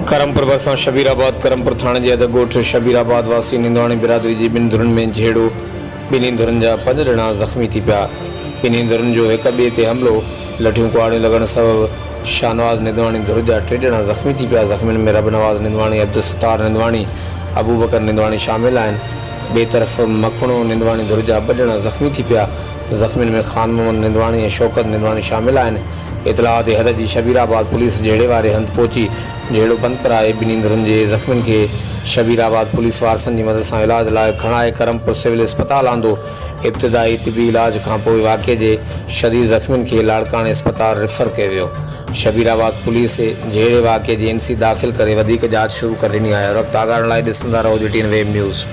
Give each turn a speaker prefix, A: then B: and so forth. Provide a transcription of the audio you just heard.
A: करमपुर बसां शबीराबाद करमपुर थाणे जे अध ॻोठ शबीराबाद वासी निंदवाणी बिरादरी जी ॿिनि धुरनि में झेड़ो। ॿिन्ही धुरनि जा 5 ॼणा ज़ख़्मी थी पिया। ॿिन्ही धुरनि जो हिक ॿिए ते हमिलो लठियूं कुआड़ियूं लॻण सबबि शाहनवाज़ निंदवाणी धुर जा 3 ॼणा ज़ख़्मी थी पिया। ज़ख़्मियुनि में रब नवाज़ निंदवाणी, अब्दुल सत्तार निंदवाणी, अबूबकर निंदवाणी शामिल आहिनि। ॿिए तरफ़ मखणो निंदवाणी धुर जा 2 ॼणा ज़ख़्मी थी पिया। ज़ख़्मियुनि में ख़ान मोहम्मद निंदवाणी ऐं शौकत निंदवाणी शामिल आहिनि। इतलात हद जी शबीराबाद पुलिस झेड़े वारे हंधि पहुची झेड़ो बंदि कराए ॿिन्ही धुरनि जे ज़ख़्मियुनि खे शबीराबाद पुलिस वारसनि जी मदद सां इलाज लाइ खणाए करमपुर सिविल अस्पताल आंदो। इब्तिदाई तिबी इलाज खां पोइ वाक़े जे शदीद ज़ख़्मियुनि खे लाड़काणे अस्पताल रेफर कयो वियो। शबीराबाद पुलिस झेड़े वाक़े जी NC दाख़िल करे वधीक जांच शुरू करे ॾिनी आहे। वक़्तु आगाहण लाइ ॾिसंदा रहो GTN वेब न्यूज़।